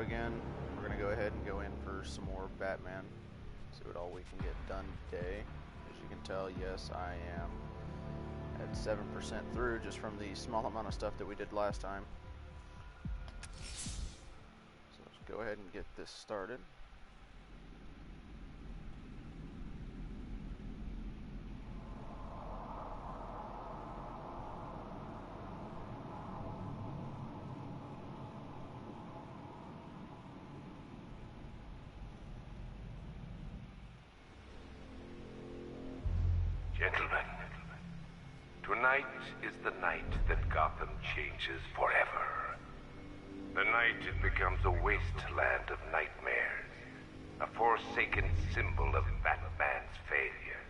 again, we're going to go ahead and go in for some more Batman. See what all we can get done today. As you can tell, yes, I am at 7% through just from the small amount of stuff that we did last time. So let's go ahead and get this started. Gentlemen, tonight is the night that Gotham changes forever. The night it becomes a wasteland of nightmares, a forsaken symbol of Batman's failure,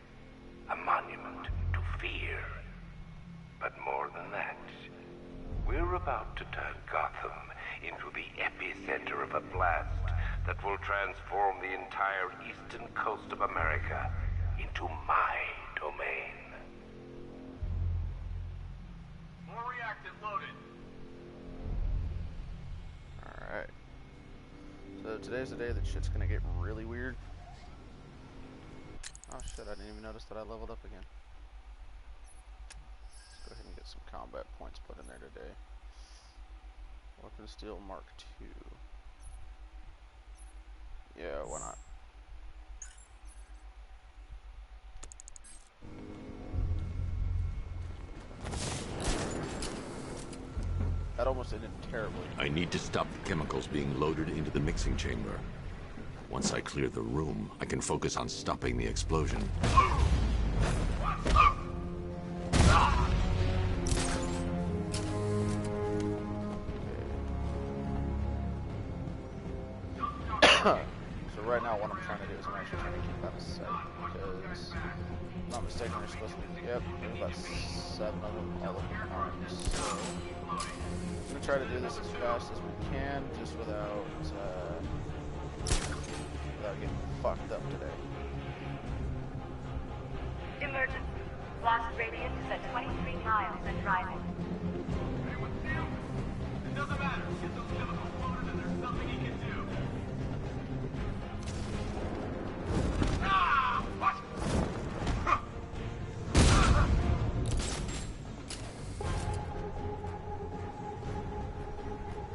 a monument to fear. But more than that, we're about to turn Gotham into the epicenter of a blast that will transform the entire eastern coast of America into my domain. More reactive loaded. Alright. So today's the day that shit's gonna get really weird. Oh shit, I didn't even notice that I leveled up again. Let's go ahead and get some combat points put in there today. Weapon Steel Mark II. Yeah, why not? That almost ended terribly. I need to stop the chemicals being loaded into the mixing chamber. Once I clear the room, I can focus on stopping the explosion. So right now what I'm trying to do is I'm actually trying to keep out of sight because, if I'm not mistaken, there's supposed to be, yep, there's about 7 of them all at once. So I'm going to try to do this as fast as we can, just without getting fucked up today. Emergency. Blast radius is at 23 miles and rising. Anyone see him? It doesn't matter. Get those chemicals loaded and there's nothing he can do. Ah! What?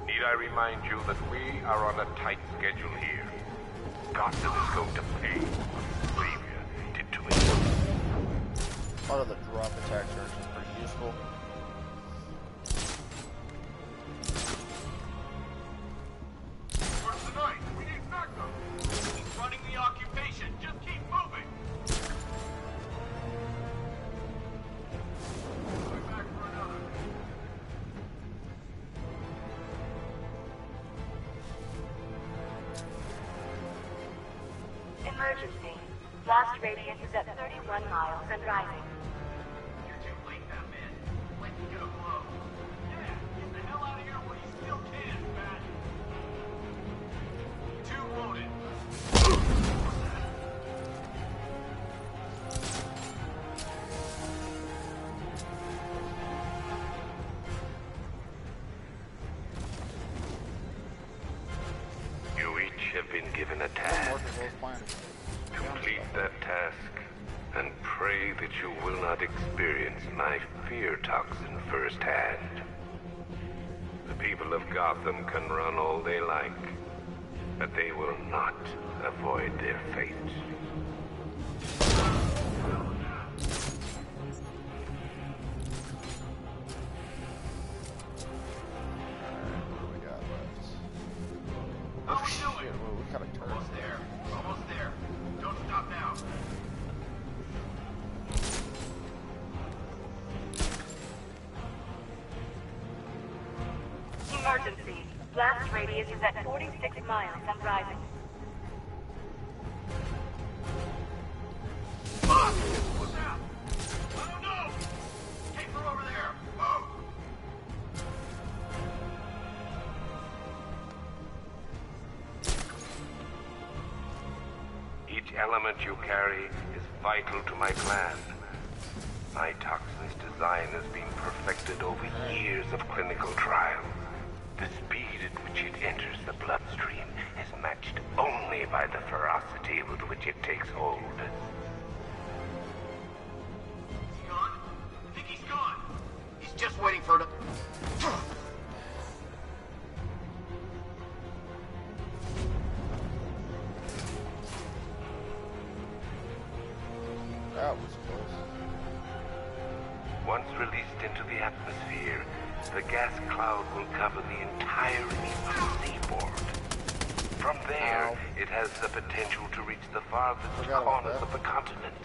Need I remind you that we are on a tight schedule here? Gotham is going to pay what Savior did to it. A lot of the drop attacks are actually pretty useful. For tonight, we need backup. He's running the occupation. Just keep moving. Going back for another. Emergency. Blast radius is at 31 miles and rising. You're too late, Batman. Let's get a blow. Yeah, get the hell out of here while you still can, Bat. 2 loaded. You each have been given a I'm task. working as well as planned. Complete that task, and pray that you will not experience my fear toxin firsthand. The people of Gotham can run all they like, but they will not avoid their fate. What do we got left? How Oh we shit, doing? well, we got a turret. Almost there. Almost there. Don't stop now. Emergency. Blast radius is at 46 miles and rising. Fuck! What's out? I don't know! Take her over there! Move! Each element you carry is vital to my plan. My toxin's design has been perfected over years of clinical trials. The speed at which it enters the bloodstream it takes hold. He's gone? I think he's gone. He's just waiting for it. That was close. Once released into the atmosphere, the gas cloud will cover the entire eastern seaboard. From there, it has the potential to reach the farthest Forgot about corners that. of the continent.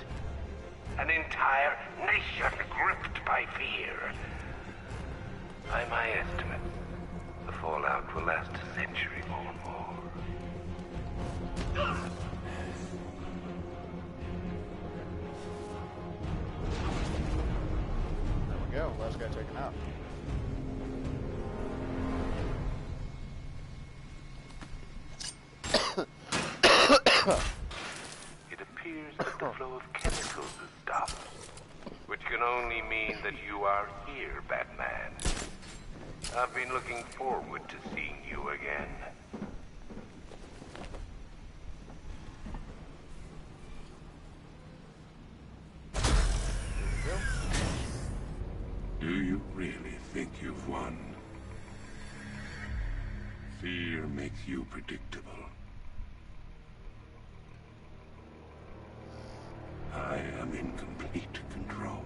An entire nation gripped by fear. By my estimate, the fallout will last a century or more. There we go. Last guy taken out. It appears that the flow of chemicals has stopped, which can only mean that you are here, Batman. I've been looking forward to seeing you again. Do you really think you've won? Fear makes you predictable. I am in complete control.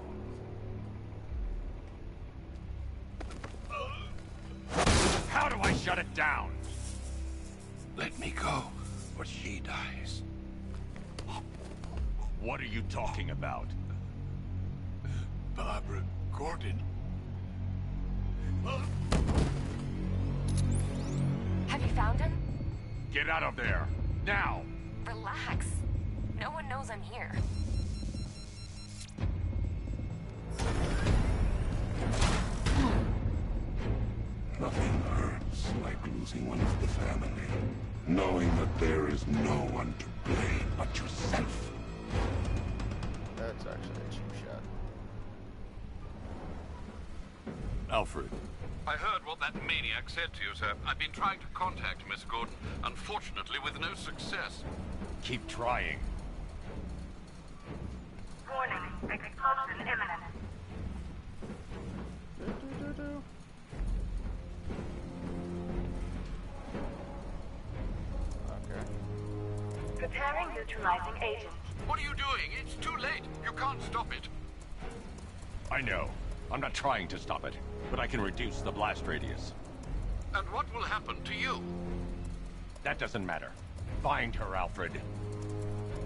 How do I shut it down? Let me go, or she dies. What are you talking about? Barbara Gordon. Have you found him? Get out of there! Now! Relax. No one knows I'm here. Nothing hurts like losing one of the family. Knowing that there is no one to blame but yourself. That's actually a cheap shot. Alfred. I heard what that maniac said to you, sir. I've been trying to contact Miss Gordon, unfortunately with no success. Keep trying. Warning, explosion imminent. Do-do-do-do. Okay. Preparing neutralizing agent. What are you doing? It's too late. You can't stop it. I know. I'm not trying to stop it, but I can reduce the blast radius. And what will happen to you? That doesn't matter. Find her, Alfred.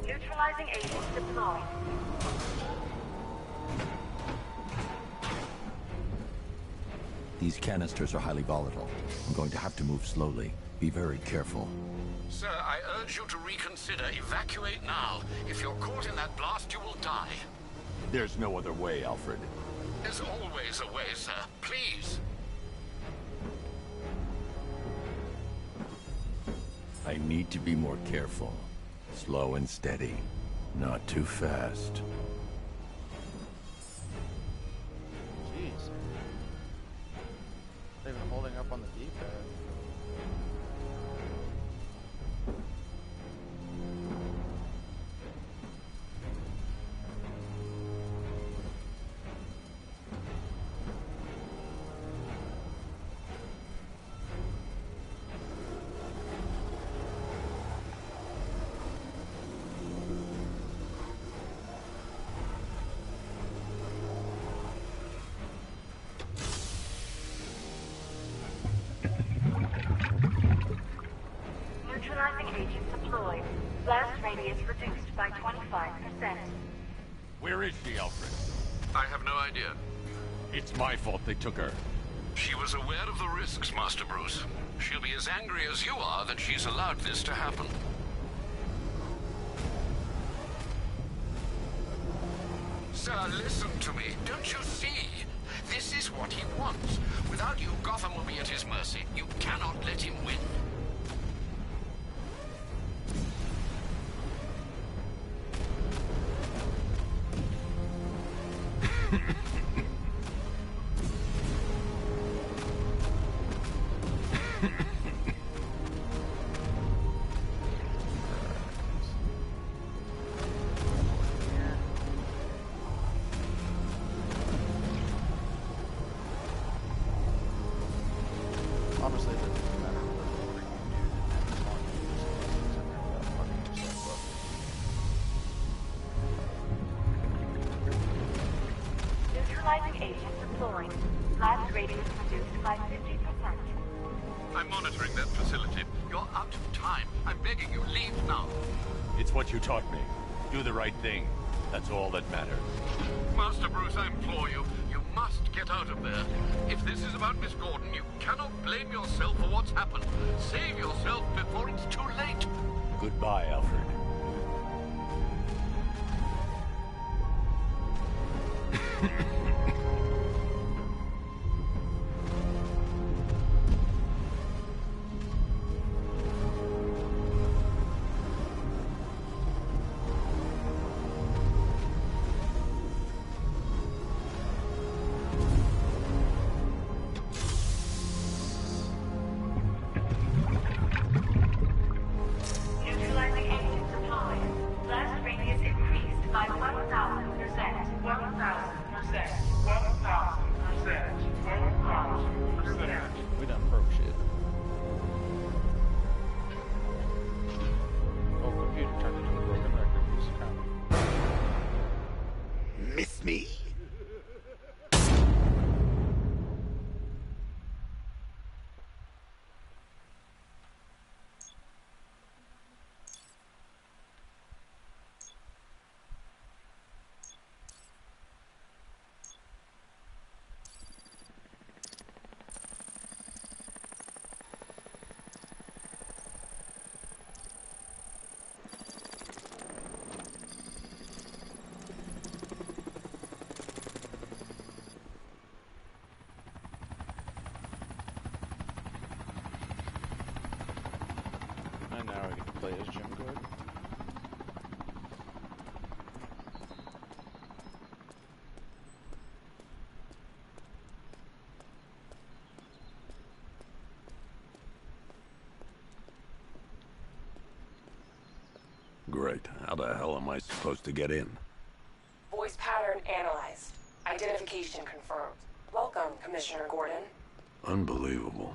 Neutralizing agent deployed. These canisters are highly volatile. I'm going to have to move slowly. Be very careful. Sir, I urge you to reconsider. Evacuate now. If you're caught in that blast, you will die. There's no other way, Alfred. There's always a way, sir. Please. I need to be more careful. Slow and steady. Not too fast. Jeez. They've been holding up on the D-pad. Neutralizing agent deployed. Blast radius reduced by 25%. Where is she, Alfred? I have no idea. It's my fault they took her. She was aware of the risks, Master Bruce. She'll be as angry as you are that she's allowed this to happen. Sir, listen to me. Don't you see? This is what he wants. Without you, Gotham will be at his mercy. You cannot let him win. Honestly, it doesn't matter what order you do it, as long as you just in there without fucking yourself up. Neutralizing agent deployed. Blast radius reduced by 50%. I'm monitoring that facility. You're out of time. I'm begging you, leave now. It's what you taught me. Do the right thing. That's all that matters. Master Bruce, I implore you, you must get out of there. If this is about Miss Gordon, you cannot blame yourself for what's happened. Save yourself before it's too late. Goodbye, Alfred. Neutralizing agent deployed. Blast radius increased by 1,000%. 1,000%. 1,000%. 1,000%. We done broke shit. Oh, computer turned into a broken record. It's kind of... Miss me? And now I get to play as Jim Gordon. Great. How the hell am I supposed to get in? Voice pattern analyzed. Identification confirmed. Welcome, Commissioner Gordon. Unbelievable.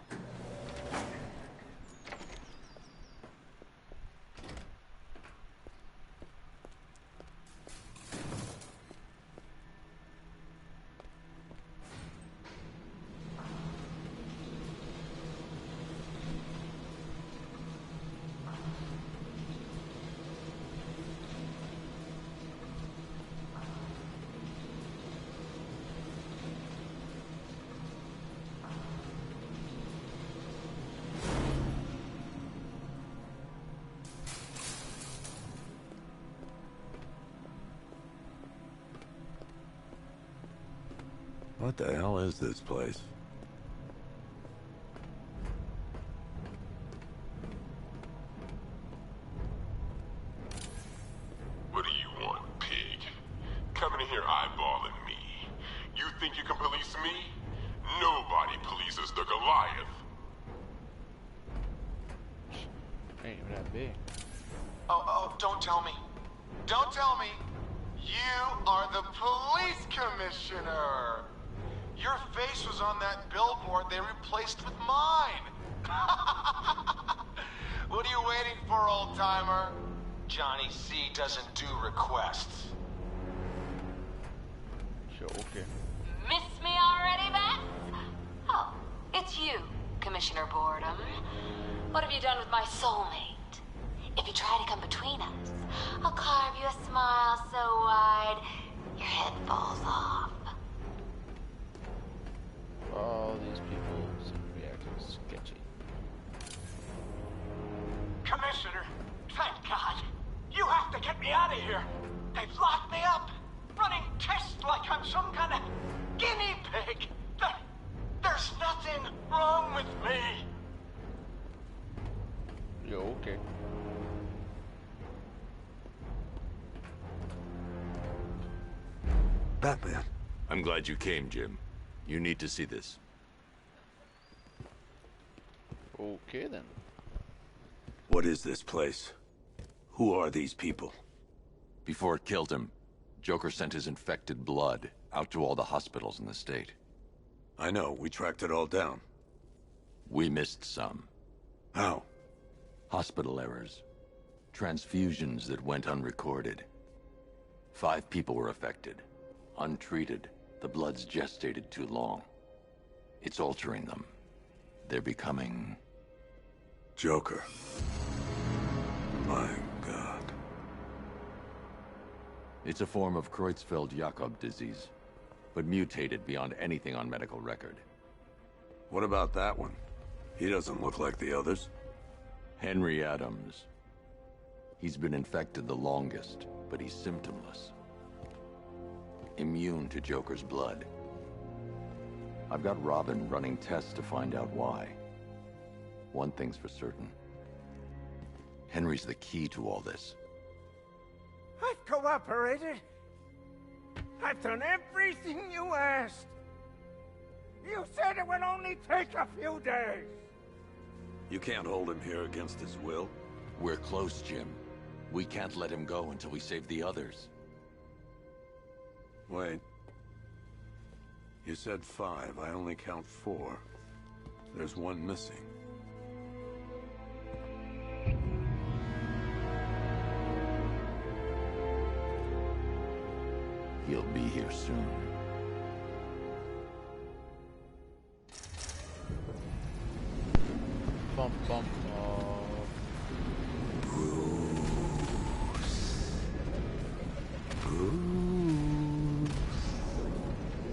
What the hell is this place? What do you want, pig? Coming in here eyeballing me. You think you can police me? Nobody polices the Goliath. Ain't even that big. Oh, don't tell me. Don't tell me. You are the police commissioner. Your face was on that billboard they replaced with mine. What are you waiting for, old-timer? Johnny C doesn't do requests. Sure, okay. Miss me already, Bats? Oh, it's you, Commissioner Boredom. What have you done with my soulmate? If you try to come between us, I'll carve you a smile so wide, your head falls off. All these people seem to be acting sketchy. Commissioner, thank God. You have to get me out of here. They've locked me up, running tests like I'm some kind of guinea pig. There's nothing wrong with me. Yo, okay. Batman. I'm glad you came, Jim. You need to see this. Okay, then. What is this place? Who are these people? Before it killed him, Joker sent his infected blood out to all the hospitals in the state. I know, we tracked it all down. We missed some. How? Hospital errors. Transfusions that went unrecorded. 5 people were affected. Untreated, the blood's gestated too long. It's altering them. They're becoming... Joker. My God. It's a form of Creutzfeldt-Jakob disease, but mutated beyond anything on medical record. What about that one? He doesn't look like the others. Henry Adams. He's been infected the longest, but he's symptomless. Immune to Joker's blood. I've got Robin running tests to find out why. One thing's for certain. Henry's the key to all this. I've cooperated. I've done everything you asked. You said it would only take a few days. You can't hold him here against his will. We're close, Jim. We can't let him go until we save the others. Wait. You said 5. I only count 4. There's one missing. He'll be here soon. Bump, bump, Bruce.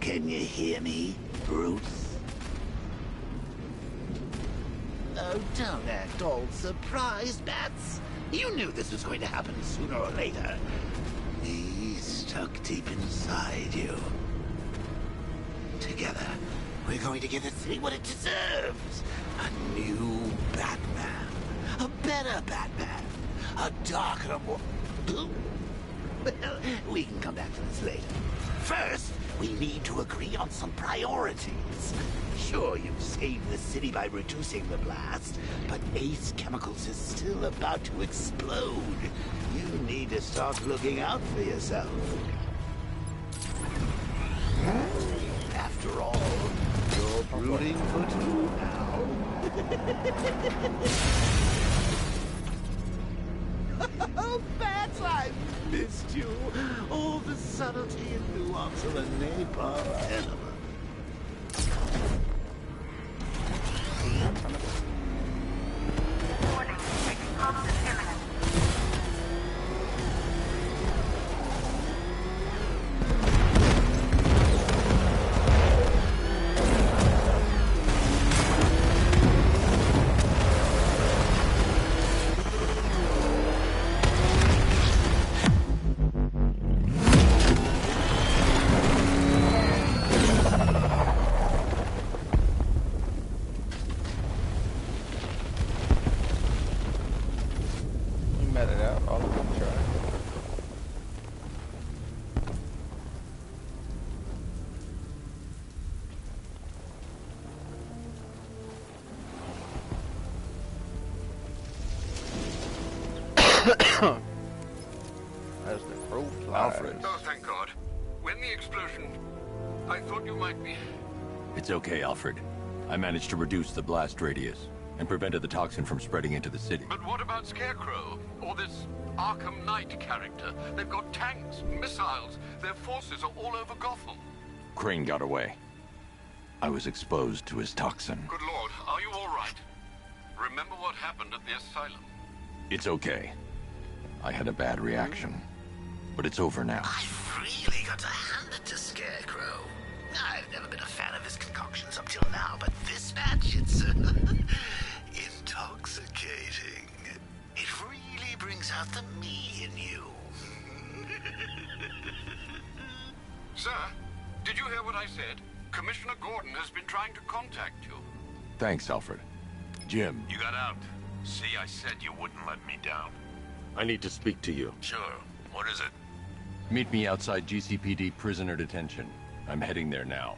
Can you hear me, Bruce? Oh, don't act all surprised, Bats. You knew this was going to happen sooner or later. He's stuck deep inside you. Together, we're going to give the city what it deserves. A new Batman. A better Batman. A darker, more... Well, we can come back to this later. First, we need to agree on some priorities. Sure, you've saved the city by reducing the blast, but Ace Chemicals is still about to explode. You need to start looking out for yourself. After all, you're brooding for 2 now. Oh, Bats, I've missed you. All the subtlety and nuance of a napalm element. Warning, explosive imminent. As the crow flies. Alfred. Oh, thank God. When the explosion... I thought you might be... It's okay, Alfred. I managed to reduce the blast radius and prevented the toxin from spreading into the city. But what about Scarecrow? Or this Arkham Knight character? They've got tanks, missiles. Their forces are all over Gotham. Crane got away. I was exposed to his toxin. Good Lord, are you all right? Remember what happened at the asylum? It's okay. I had a bad reaction. But it's over now. I've really got to hand it to Scarecrow. I've never been a fan of his concoctions up till now, but this match, it's intoxicating. It really brings out the me in you. Sir, did you hear what I said? Commissioner Gordon has been trying to contact you. Thanks, Alfred. Jim. You got out. See, I said you wouldn't let me down. I need to speak to you. Sure. What is it? Meet me outside GCPD prisoner detention. I'm heading there now.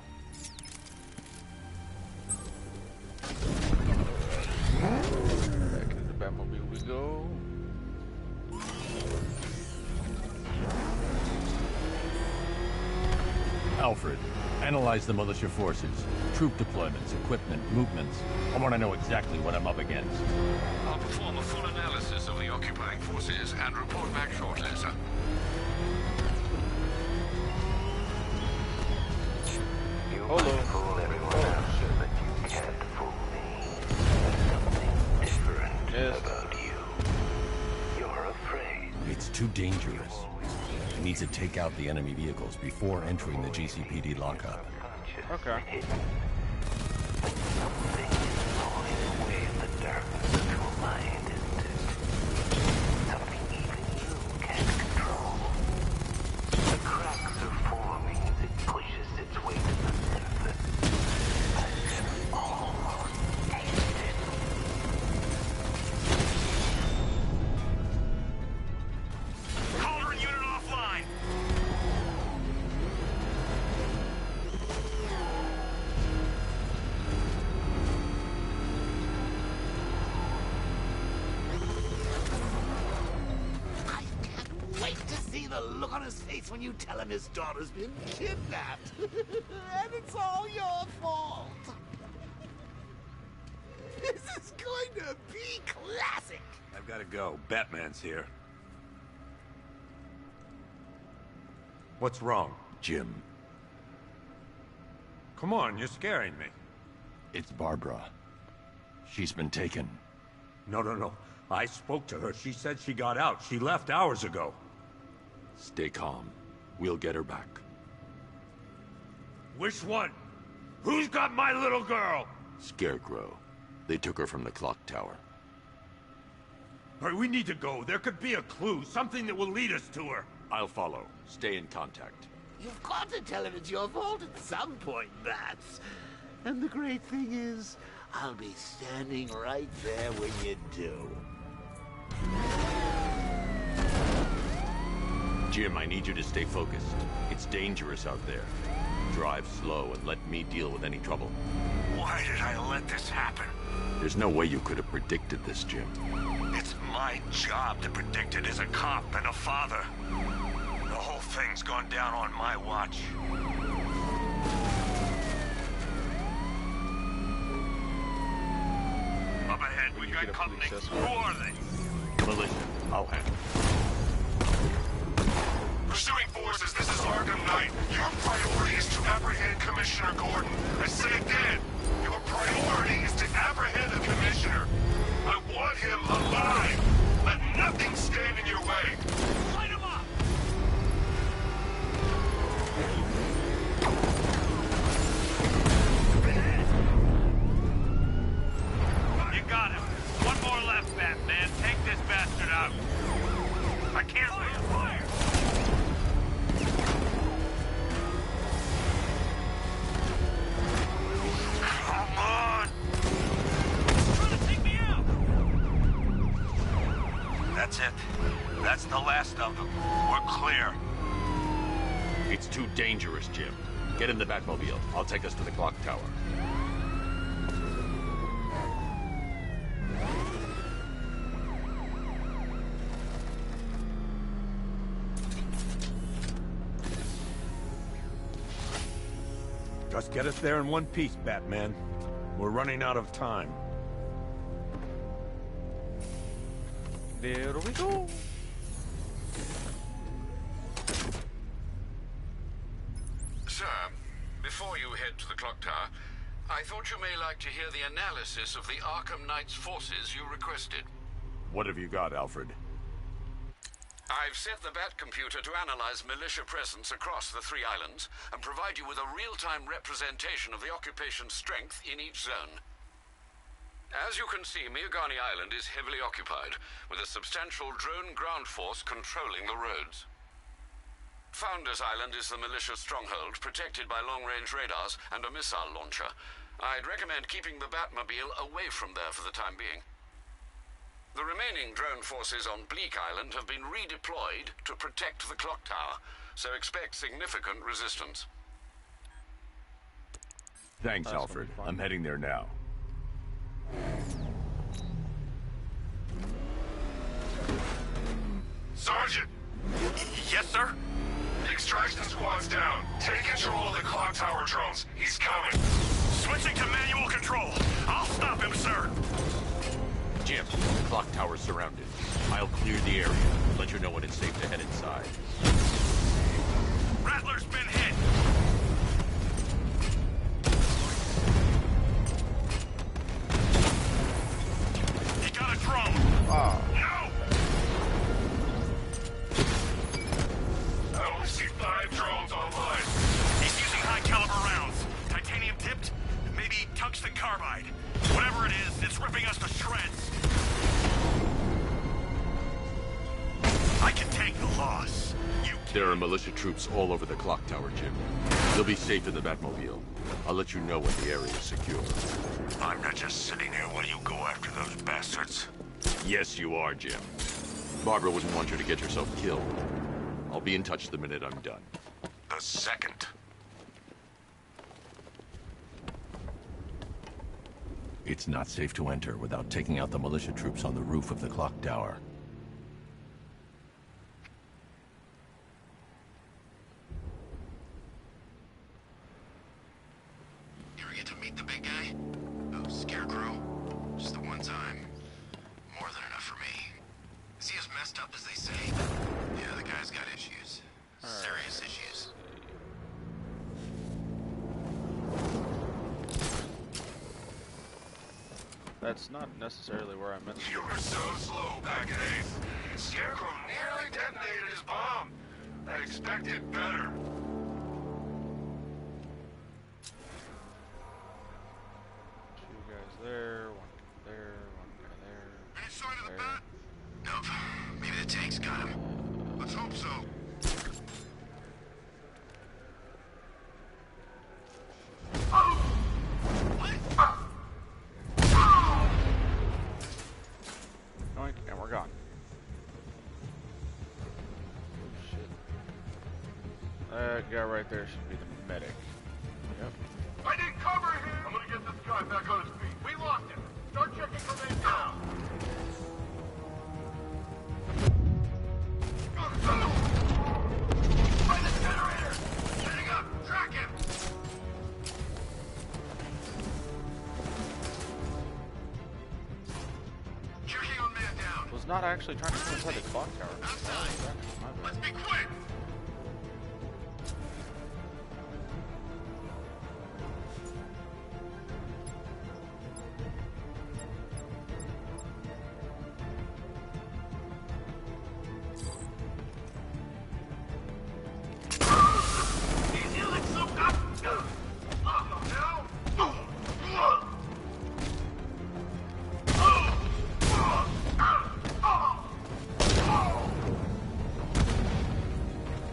Back into the Batmobile we go. Alfred, Analyze the militia forces, troop deployments, equipment, movements. I want to know exactly what I'm up against. I'll perform a full analysis of the occupying forces and report back shortly, sir. You might fool everyone else, but you can't fool me. There's something different about you. You're afraid. It's too dangerous. He needs to take out the enemy vehicles before entering the GCPD lockup. Okay. Something is pulling away the darkness of your mind, isn't it? Something even you can't control. The cracks are forming as it pushes its way to the surface. I can almost taste it. Cauldron unit offline! Wait to see the look on his face when you tell him his daughter's been kidnapped. And it's all your fault. This is going to be classic. I've got to go. Batman's here. What's wrong? Jim. Come on, you're scaring me. It's Barbara. She's been taken. No. I spoke to her. She said she got out. She left hours ago. Stay calm. We'll get her back. Which one? Who's got my little girl? Scarecrow. They took her from the clock tower. All right, we need to go. There could be a clue, something that will lead us to her. I'll follow. Stay in contact. You've got to tell him it's your fault at some point, Bats. And the great thing is, I'll be standing right there when you do. Jim, I need you to stay focused. It's dangerous out there. Drive slow and let me deal with any trouble. Why did I let this happen? There's no way you could have predicted this, Jim. It's my job to predict it as a cop and a father. The whole thing's gone down on my watch. Up ahead, we've got company. Who are they? Militia. I'll handle. Pursuing forces, this is Arkham Knight. Your priority is to apprehend Commissioner Gordon. I say again, your priority is to apprehend the Commissioner. I want him alive. Let nothing stand in your way. Light him up! You got him. One more left, Batman. Take this bastard out. I can't... Fire! Come on! Trying to take me out! That's it. That's the last of them. We're clear. It's too dangerous, Jim. Get in the Batmobile. I'll take us to the clock tower. Just get us there in one piece, Batman. We're running out of time. There we go. Sir, before you head to the clock tower, I thought you may like to hear the analysis of the Arkham Knight's forces you requested. What have you got, Alfred? I've set the Bat computer to analyze militia presence across the 3 islands and provide you with a real-time representation of the occupation's strength in each zone. As you can see, Miagani Island is heavily occupied, with a substantial drone ground force controlling the roads. Founders Island is the militia stronghold, protected by long-range radars and a missile launcher. I'd recommend keeping the Batmobile away from there for the time being. The remaining drone forces on Bleak Island have been redeployed to protect the clock tower, so expect significant resistance. Thanks, Alfred. I'm heading there now. Sergeant! Yes, sir? extraction squad's down. Take control of the clock tower drones. He's coming. Switching to manual control. I'll stop him, sir. Jim, the clock tower's surrounded. I'll clear the area. Let you know when it's safe to head inside. Rattler's been hit. He got a drone. Oh. No! I only see 5 drones online. He's using high-caliber rounds. Titanium tipped? Maybe tungsten carbide. Whatever it is, it's ripping us to shreds. I can take the loss. There are militia troops all over the clock tower, Jim. They'll be safe in the Batmobile. I'll let you know when the area is secure. I'm not just sitting here while you go after those bastards. Yes, you are, Jim. Barbara wouldn't want you to get yourself killed. I'll be in touch the minute I'm done. The second. It's not safe to enter without taking out the militia troops on the roof of the clock tower. You ever get to meet the big guy? Oh, Scarecrow. Just the one time. More than enough for me. Is he as messed up as they say? Yeah, the guy's got issues. Serious issues. That's not necessarily where I meant to. You were so slow back at Ace. Scarecrow nearly detonated his bomb. I expected better. Two guys there, one guy there, one guy there. Any sign of the there. bat? Nope. Maybe the tank's got him. Let's hope so. Oink, and we're gone. Oh shit. That guy right there should be the medic. Yep. I need cover here! I'm gonna get this guy back on his feet. We lost him. Start checking for men down. By the generator! Setting up! Track him! Checking on man down. Was not actually trying to go inside the clock tower. Outside. Let's be quick!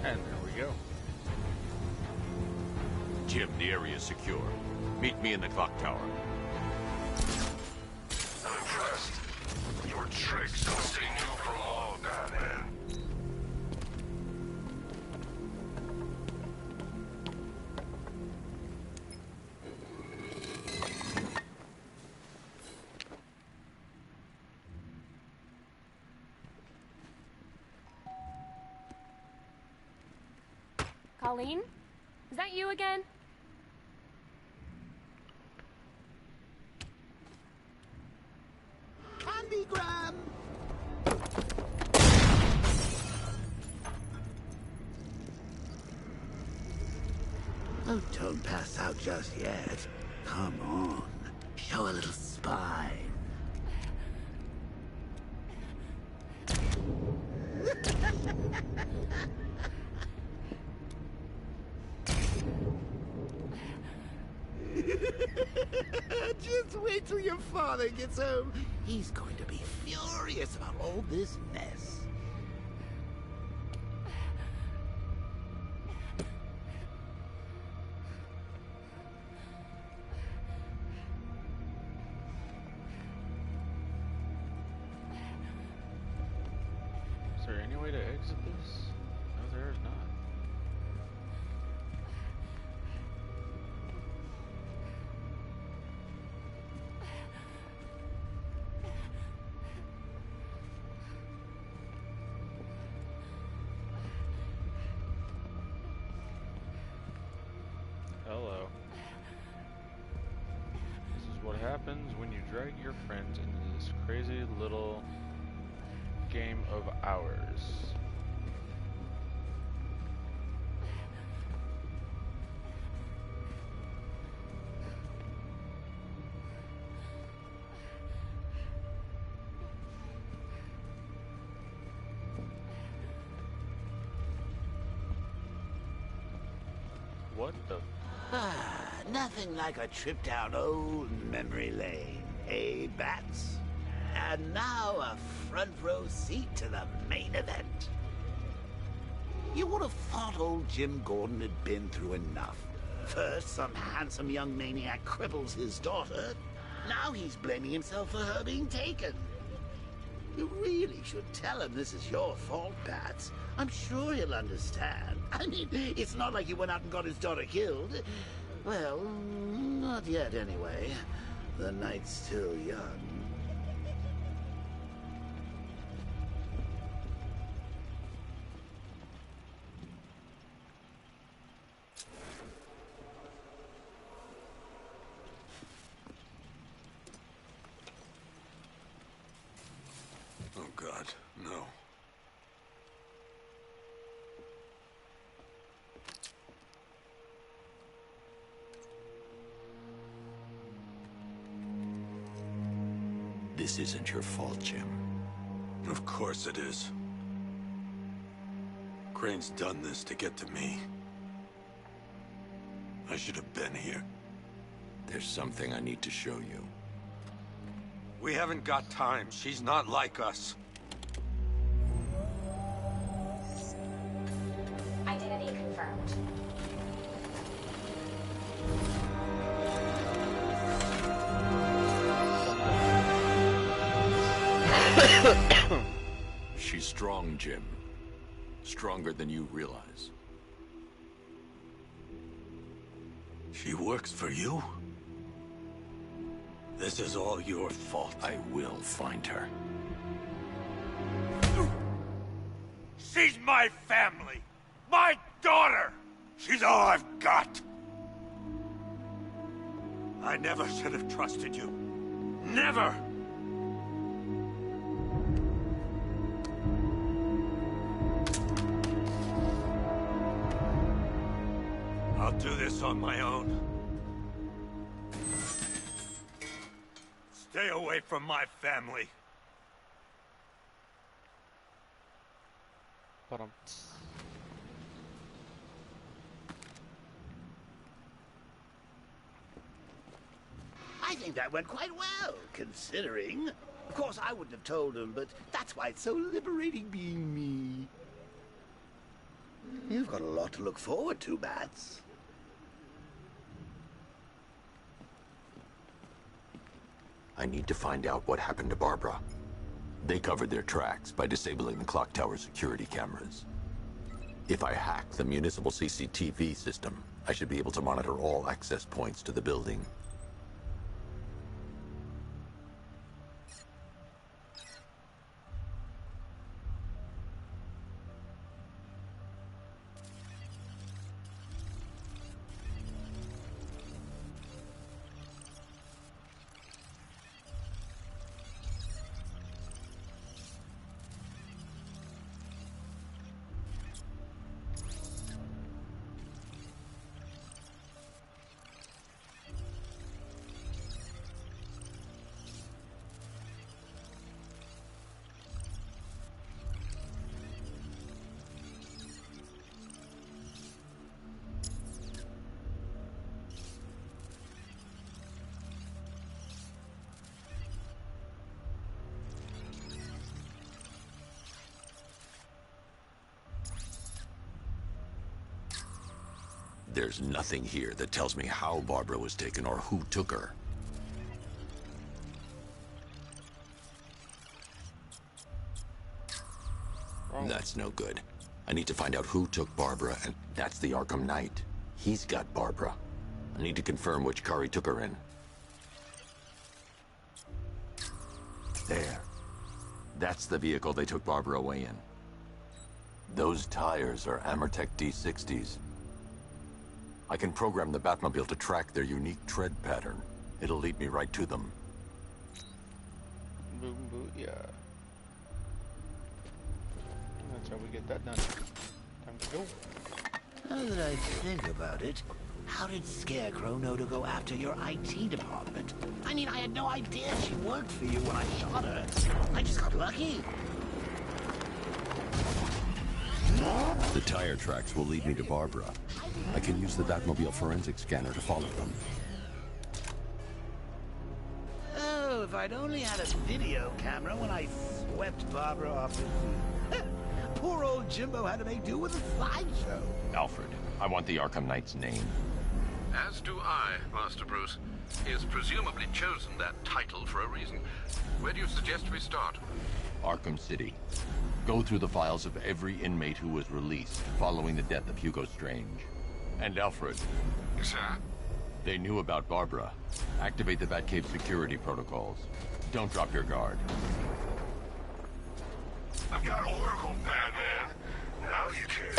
And there we go. Jim, the area is secure. Meet me in the clock tower. I'm impressed. Your tricks don't stay new for long, Batman. Colleen? Is that you again? Candygram! Oh, don't pass out just yet. Come on. Show a little spine. Just wait till your father gets home. He's going to be furious about all this mess. Is there any way to exit this? No, there is not. drag your friends into this crazy little game of ours. What the? Nothing like a trip down old memory lane, eh, Bats? And now a front row seat to the main event. You would have thought old Jim Gordon had been through enough. First, some handsome young maniac cripples his daughter. Now he's blaming himself for her being taken. You really should tell him this is your fault, Bats. I'm sure he'll understand. I mean, it's not like he went out and got his daughter killed. Well, not yet anyway. The night's still young. Oh God, no. This isn't your fault, Jim. Of course it is. Crane's done this to get to me. I should have been here. There's something I need to show you. We haven't got time. She's not like us. Identity confirmed. She's strong, Jim. Stronger than you realize. She works for you? This is all your fault. I will find her. She's my family! My daughter! She's all I've got! I never should have trusted you. Never! I'll do this on my own. Stay away from my family. I think that went quite well, considering. Of course, I wouldn't have told him, but that's why it's so liberating being me. You've got a lot to look forward to, Bats. I need to find out what happened to Barbara. They covered their tracks by disabling the clock tower security cameras. If I hack the municipal CCTV system, I should be able to monitor all access points to the building. There's nothing here that tells me how Barbara was taken or who took her. That's no good. I need to find out who took Barbara, and that's the Arkham Knight. He's got Barbara. I need to confirm which car he took her in. There. That's the vehicle they took Barbara away in. Those tires are Amertech D60s. I can program the Batmobile to track their unique tread pattern. It'll lead me right to them. booyah. That's how we get that done. Time to go. Now that I think about it, how did Scarecrow know to go after your IT department? I mean, I had no idea she worked for you when I shot her. I just got lucky. The tire tracks will lead me to Barbara. I can use the Batmobile forensic scanner to follow them. Oh, if I'd only had a video camera when I swept Barbara off the... Poor old Jimbo had to make do with a slideshow. Alfred, I want the Arkham Knight's name. As do I, Master Bruce. He has presumably chosen that title for a reason. Where do you suggest we start? Arkham City. Go through the files of every inmate who was released following the death of Hugo Strange. And Alfred. Sir? They knew about Barbara. Activate the Batcave security protocols. Don't drop your guard. I've got Oracle, Batman. Now you can.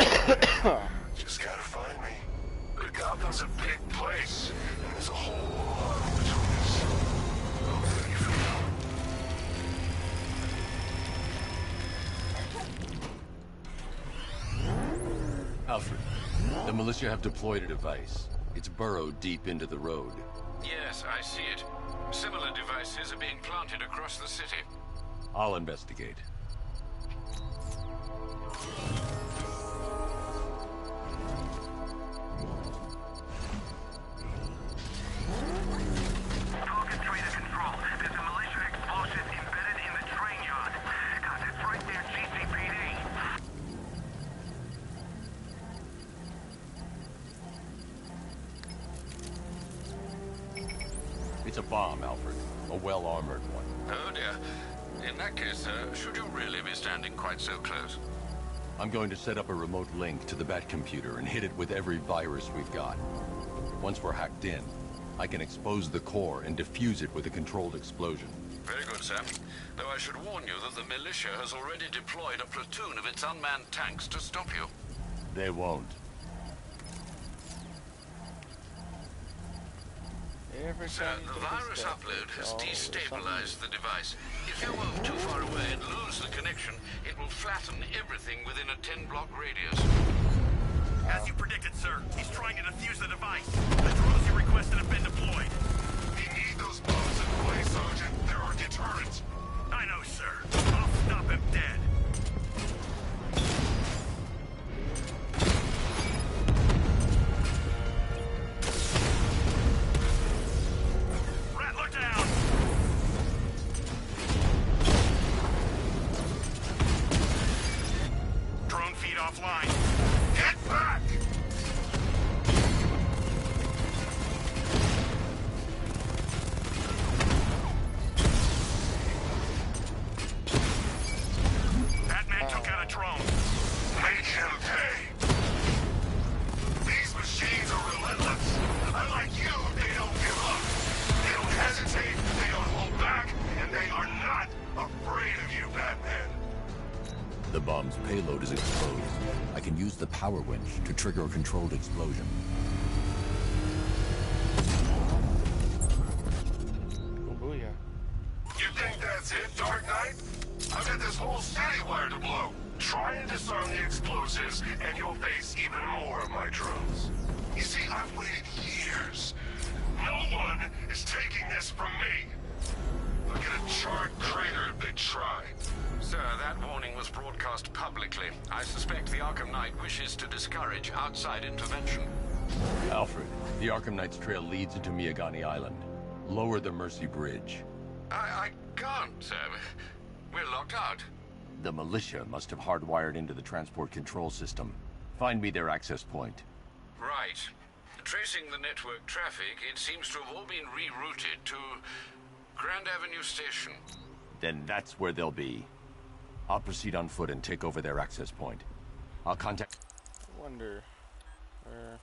Just gotta find me. But Gotham's a big place, and there's a whole lot between us. Oh, you feel? Alfred, the militia have deployed a device. It's burrowed deep into the road. Yes, I see it. Similar devices are being planted across the city. I'll investigate. Falcon Trader Control. There's a militia explosive embedded in the train yard. God, it's right there, GCPD. It's a bomb, Alfred. A well-armored one. Oh dear. In that case, should you really be standing quite so close? I'm going to set up a remote link to the Bat computer and hit it with every virus we've got. Once we're hacked in, I can expose the core and defuse it with a controlled explosion. Very good, sir. Though I should warn you that the militia has already deployed a platoon of its unmanned tanks to stop you. They won't. Sir, the virus upload has destabilized the device. If you move too far away and lose the connection, it will flatten everything within a 10-block radius. As you predicted, sir, he's trying to defuse the device. The drones you requested have been deployed. We need those bombs in place, Sergeant. They're our deterrent. I know, sir. I'll stop him dead. Rat, look down! Drone feed offline. Get back! Batman took out a drone. Make him pay. These machines are relentless. Unlike you, they don't give up. They don't hesitate, they don't hold back, and they are not afraid of you, Batman. The bomb's payload is exposed. I can use the power winch to trigger a controlled explosion. Oh, booyah. You think that's it, Dark Knight? I've got this whole city wired to blow. Try and disarm the explosives, and you'll face even more of my drones. You see, I've waited years. No one is taking this from me. They'll get a charred crater if they try. Sir, that warning was broadcast publicly. I suspect the Arkham Knight wishes to discourage outside intervention. Alfred, the Arkham Knight's trail leads into Miagani Island. Lower the Mercy Bridge. I can't, sir. We're locked out. The militia must have hardwired into the transport control system. Find me their access point. Right. Tracing the network traffic, it seems to have all been rerouted to Grand Avenue Station. Then that's where they'll be. I'll proceed on foot and take over their access point. I'll contact... I wonder where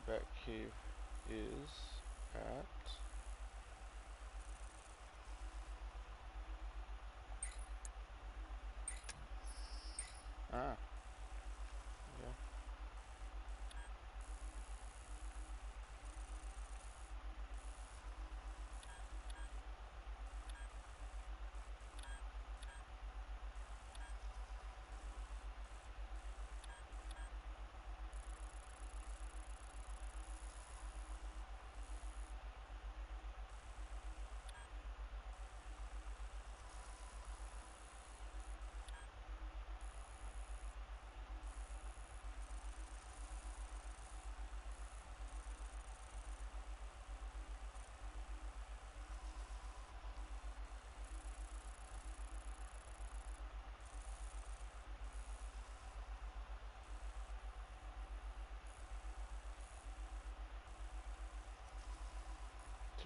Batcave is at. Ah. Yeah.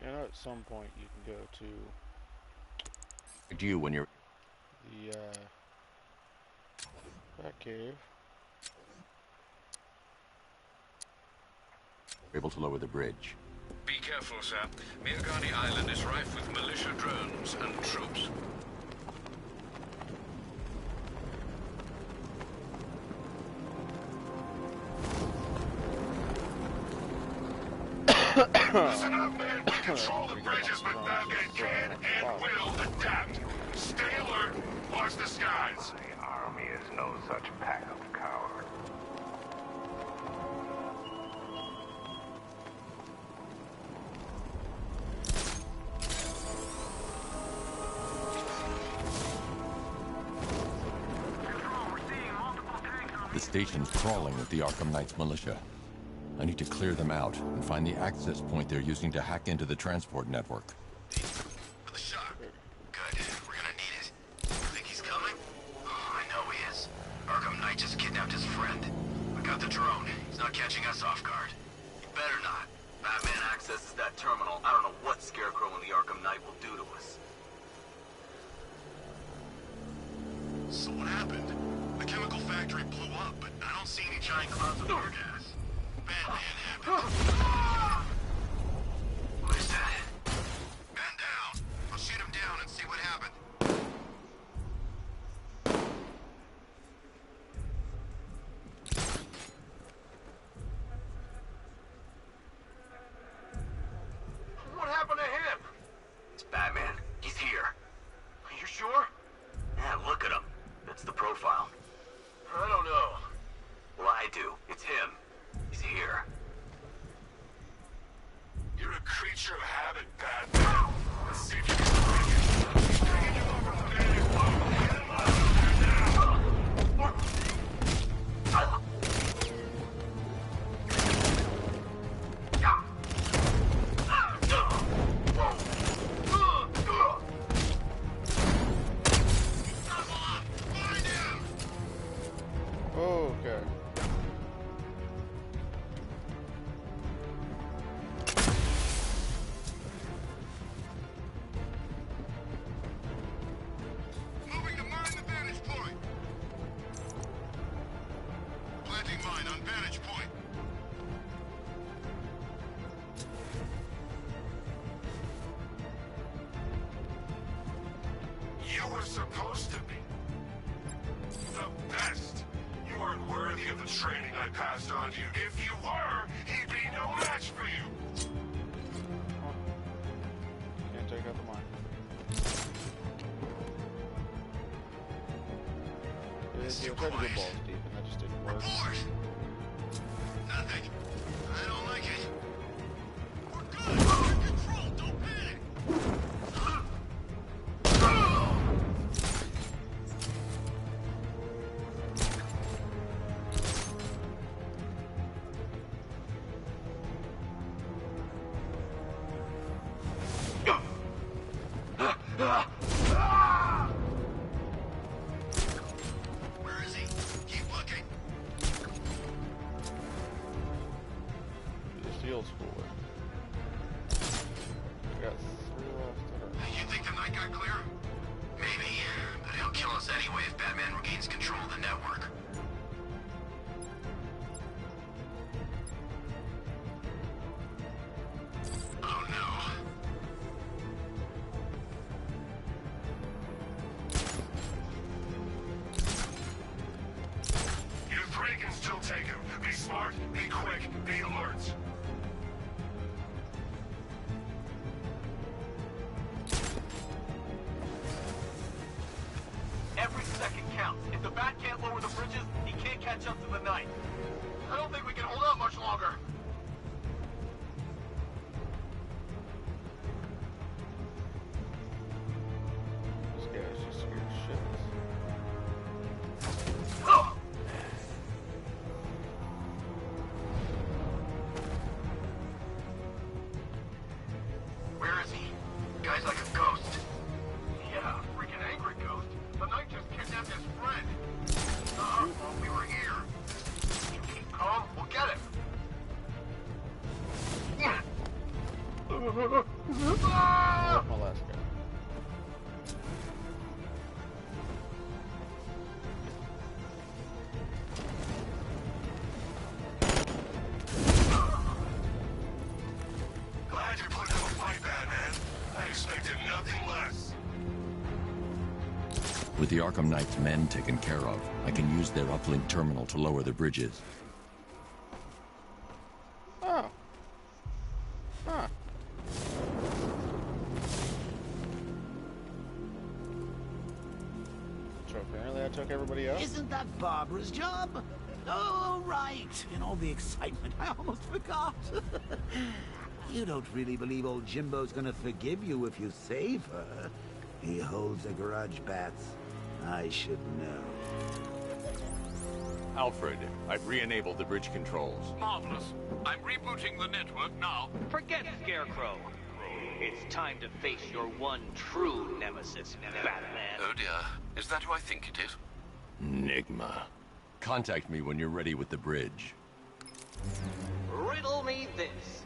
You know, at some point you can go to To you when you're the that cave. able to lower the bridge. Be careful, sir. Miagani Island is rife with militia drones and troops. Listen up, man. We control the bridges, but Batman can and will adapt. Stay alert. Watch the skies. The army is no such pack of cowards. The station's crawling with the Arkham Knight's militia. I need to clear them out and find the access point they're using to hack into the transport network. For the shot. Good. We're gonna need it. Think he's coming? Oh, I know he is. Arkham Knight just kidnapped his friend. I got the drone. He's not catching us off guard. He better not. Batman accesses that terminal. I don't know what Scarecrow and the Arkham Knight will do to us. So what happened? The chemical factory blew up, but I don't see any giant clouds of tear gas. Batman happened. What is that? Man down. I'll shoot him down and see what happened. What happened to him? It's Batman. He's here. Are you sure? Yeah, look at him. That's the profile. I don't know. Well, I do. It's him. He's here. You're a creature of habit, Batman. Let's see if you can break it. He's taking you over the bandit blow. Get him out of there now. Oh, okay. Moving to mine the vantage point. Planting mine on vantage point. You were supposed to be the best. You aren't worthy of the training I passed on to you. If you were, he'd be no match for you. Can't take out the mine. I tried to get balls deep and that just didn't work. Nothing. I don't like it. We're good. We're in control. Don't panic. Where is he? Keep looking. The shield's full. We got 3 left. You think the night got clear? Maybe, but he'll kill us anyway if Batman regains control of the network. Oh no. You three can still take him. Be smart, be quick, be alert. Every second counts. If the Bat can't lower the bridges, he can't catch up to the Knight. I don't think we can hold out much longer. This guy's just scared shitless. Where is he? Guy's like a ghost. Yeah, freaking angry ghost. The Knight just kidnapped his friend. We were here. You keep calm, we'll get him. With the Arkham Knight's men taken care of, I can use their uplink terminal to lower the bridges. Oh. Huh. So apparently I took everybody else. Isn't that Barbara's job? Oh, right. In all the excitement, I almost forgot. You don't really believe old Jimbo's gonna forgive you if you save her. He holds a grudge, Bats. I should know. Alfred, I've re-enabled the bridge controls. Marvelous. I'm rebooting the network now. Forget Scarecrow. It's time to face your one true nemesis, Batman. Oh dear. Is that who I think it is? Enigma. Contact me when you're ready with the bridge. Riddle me this.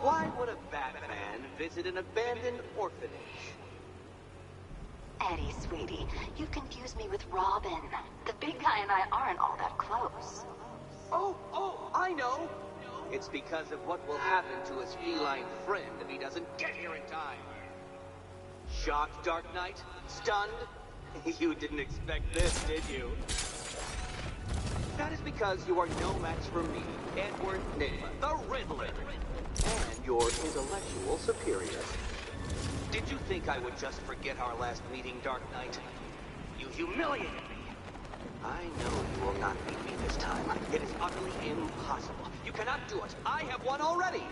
Why would a Batman visit an abandoned orphanage? Eddie, sweetie, you confuse me with Robin. The big guy and I aren't all that close. Oh, I know. It's because of what will happen to his feline friend if he doesn't get here in time. Shocked, Dark Knight? Stunned? You didn't expect this, did you? That is because you are no match for me, Edward Nigma, the Riddler, and your intellectual superior. Did you think I would just forget our last meeting, Dark Knight? You humiliated me. I know you will not beat me this time. It is utterly impossible. You cannot do it. I have won already.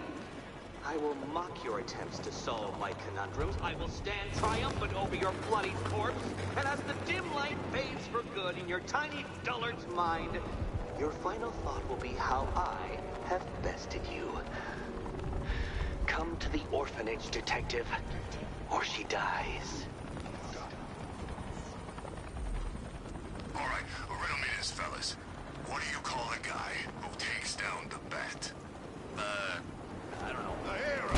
I will mock your attempts to solve my conundrums. I will stand triumphant over your bloody corpse. And as the dim light fades for good in your tiny dullard's mind, your final thought will be how I have bested you. Come to the orphanage, detective, or she dies. All right, riddle me this, fellas. What do you call a guy who takes down the Bat? I don't know. The hero.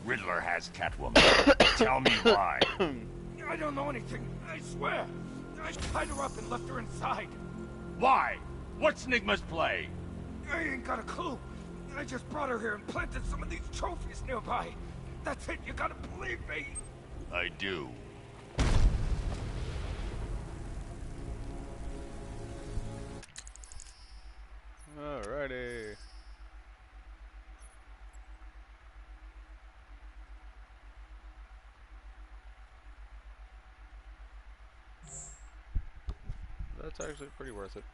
Riddler has Catwoman. Tell me why. I don't know anything, I swear. I tied her up and left her inside. Why? What's Nigma's play? I ain't got a clue. I just brought her here and planted some of these trophies nearby. That's it, you gotta believe me. I do. Alrighty. That's actually pretty worth it.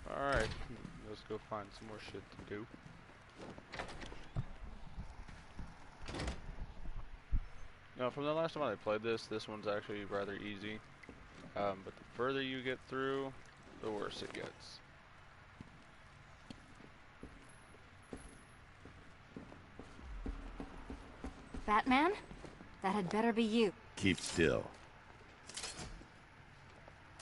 Alright, let's go find some more shit to do. Now, from the last time I played this one's actually rather easy. But the further you get through, the worse it gets. Batman? That had better be you. Keep still.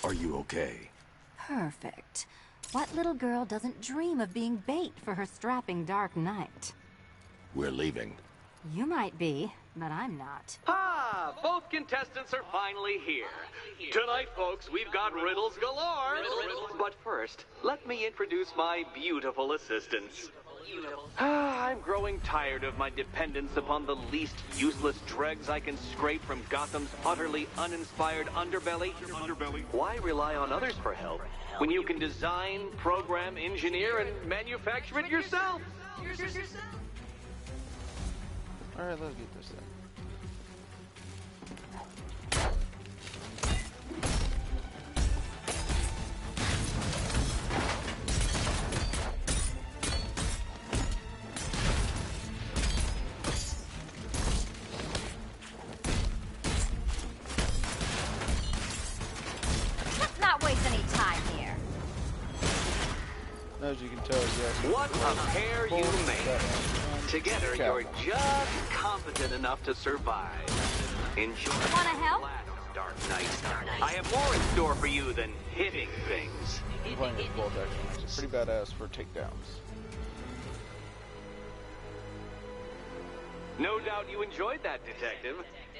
Are you okay? Perfect. What little girl doesn't dream of being bait for her strapping Dark Knight? We're leaving. You might be, but I'm not. Ah, both contestants are finally here. Tonight, folks, we've got riddles galore. But first, let me introduce my beautiful assistants. I'm growing tired of my dependence upon the least useless dregs I can scrape from Gotham's utterly uninspired underbelly. Why rely on others for help when you can design, program, engineer, and manufacture it yourself? Alright, let's get this thing. Let's not waste any time here. As you can tell, yes. What a pair you make. Together, you're just competent enough to survive. Enjoy. Wanna help? Dark Knight. I have more in store for you than hitting things. Playing with bolt action makes it pretty badass for takedowns. No doubt you enjoyed that, Detective.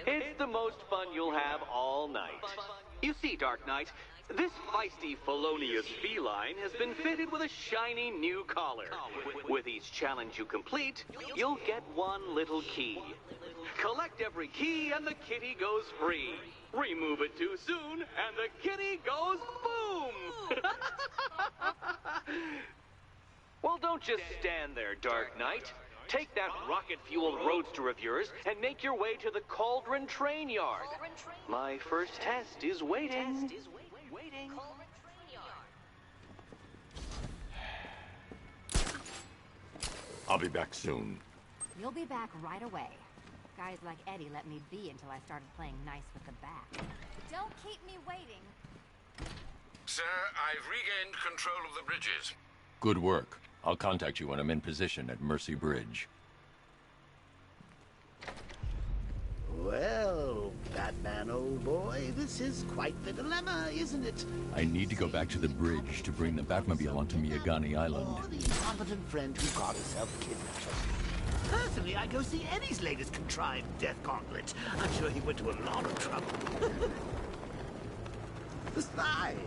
It's the most fun you'll have all night. You see, Dark Knight, this feisty, felonious feline has been fitted with a shiny new collar. With each challenge you complete, you'll get one little key. Collect every key and the kitty goes free. Remove it too soon and the kitty goes boom! Well, don't just stand there, Dark Knight. Take that rocket-fueled roadster of yours and make your way to the Cauldron Train Yard. My first test is waiting. I'll be back soon. You'll be back right away. Guys like Eddie let me be until I started playing nice with the bat. Don't keep me waiting. Sir, I've regained control of the bridges. Good work. I'll contact you when I'm in position at Mercy Bridge. Well, Batman, old boy, this is quite the dilemma, isn't it? I need to go back to the bridge to bring the Batmobile onto Miyagani Island. Oh, the incompetent friend who got herself kidnapped. Personally, I'd go see Eddie's latest contrived death gauntlet. I'm sure he went to a lot of trouble. Besides,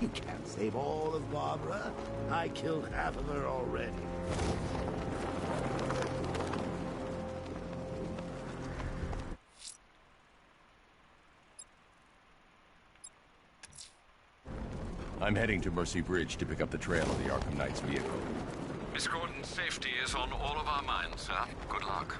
you can't save all of Barbara. I killed half of her already. I'm heading to Mercy Bridge to pick up the trail of the Arkham Knight's vehicle. Miss Gordon's safety is on all of our minds, sir. Good luck.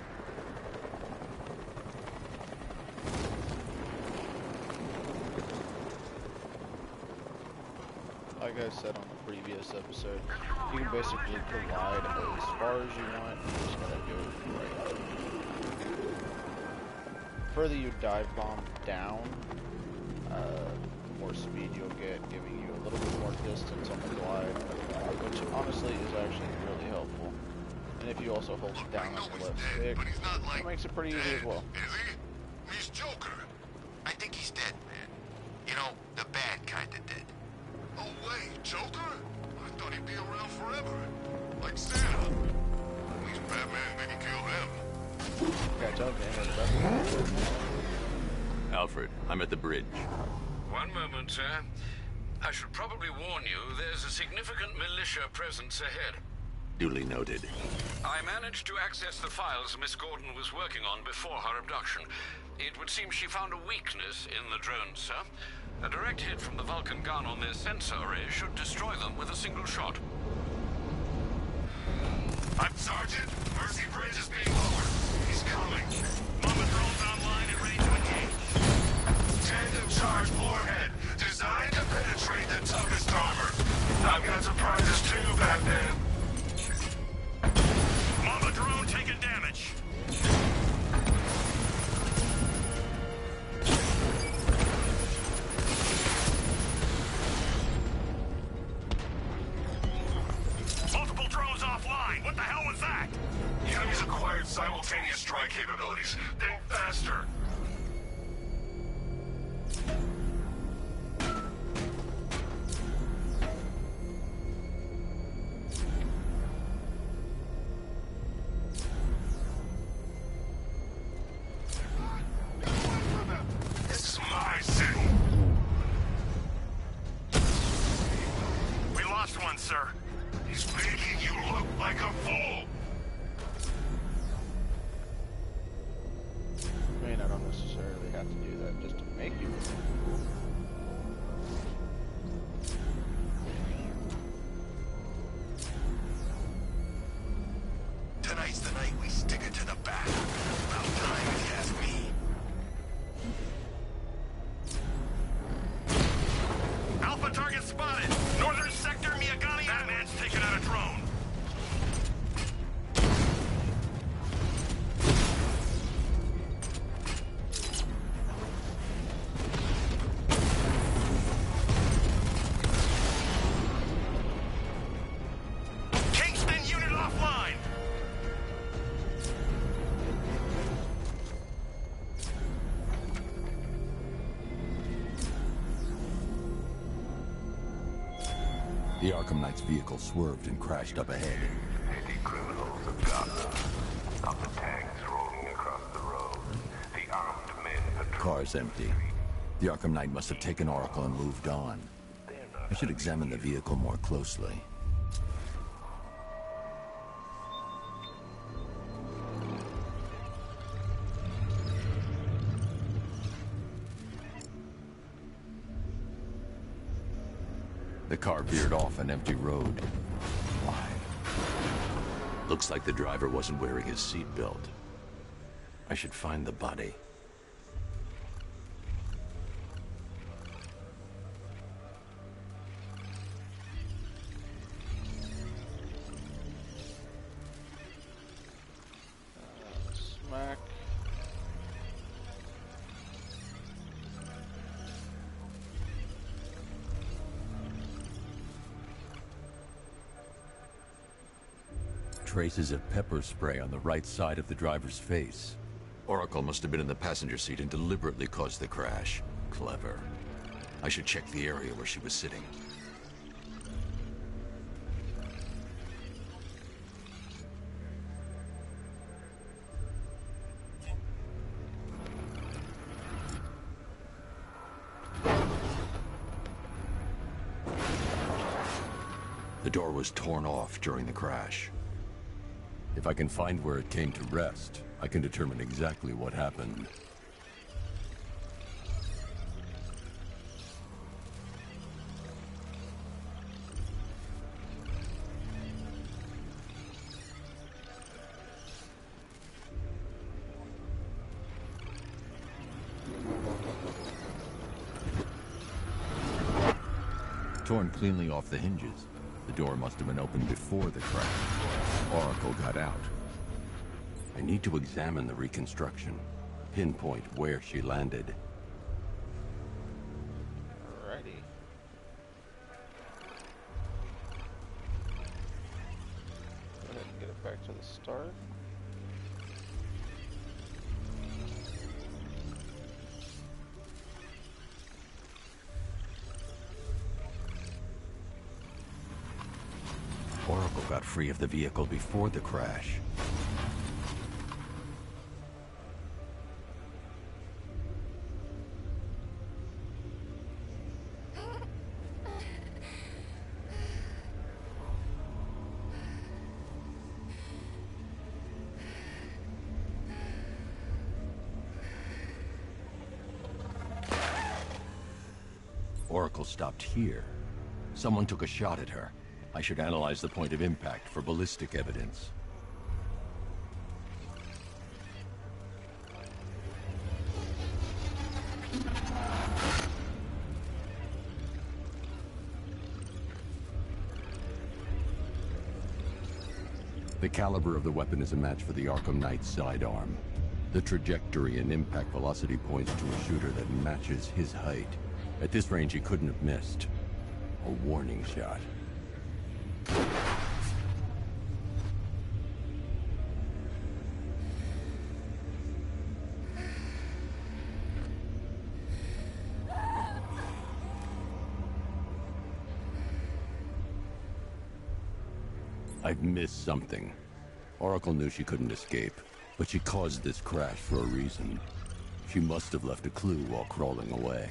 Like I said on the previous episode, you can basically collide as far as you want. You just gotta go right. The further you dive bomb down, the more speed you'll get, giving you a little bit more distance on the glide, which honestly is actually really helpful. And if you also hold down on the left stick, it makes it pretty easy as well. Is he? He's Joker. I think he's dead, man. You know, the bad kind of dead. Oh wait, Joker? I thought he'd be around forever. Like Santa. At least Batman didn't kill him. Catch up, man. Alfred, I'm at the bridge. One moment, sir. I should probably warn you, there's a significant militia presence ahead. Duly noted. I managed to access the files Miss Gordon was working on before her abduction. It would seem she found a weakness in the drones, sir. A direct hit from the Vulcan gun on their sensor array should destroy them with a single shot. I'm Sergeant. Mercy Bridge is being lowered. He's coming. Mama drone's online and ready to engage. Tandem charge warhead. Designed to penetrate the toughest armor. I've got surprises too, Batman. Mama drone taking damage. Multiple drones offline. What the hell was that? The enemy's acquired simultaneous strike capabilities. Think faster. This is my city. We lost one, sir. He's making you look like a fool. I mean, I don't necessarily have to do that just to make you. Tonight's the night we stick it to the back. About time, if you ask me. Alpha target spotted. Northern sector, Miyagani. Batman's taking out a drone. KingPin unit offline. The Arkham Knight's vehicle swerved and crashed up ahead. Petty criminals of Gotham. Of the tanks rolling across the road. The armed men patrolling. Car's empty. The Arkham Knight must have taken Oracle and moved on. I should examine the vehicle more closely. The car veered off an empty road. Why? Looks like the driver wasn't wearing his seatbelt. I should find the body. Smack. Traces of pepper spray on the right side of the driver's face. Oracle must have been in the passenger seat and deliberately caused the crash. Clever. I should check the area where she was sitting. The door was torn off during the crash. If I can find where it came to rest, I can determine exactly what happened. Torn cleanly off the hinges. The door must have been opened before the crash. Oracle got out. I need to examine the reconstruction, pinpoint where she landed. Alrighty. Go ahead and get it back to the start. Oracle got free of the vehicle before the crash. Oracle stopped here. Someone took a shot at her. I should analyze the point of impact for ballistic evidence. The caliber of the weapon is a match for the Arkham Knight's sidearm. The trajectory and impact velocity points to a shooter that matches his height. At this range, he couldn't have missed. A warning shot. I've missed something. Oracle knew she couldn't escape, but she caused this crash for a reason. She must have left a clue while crawling away.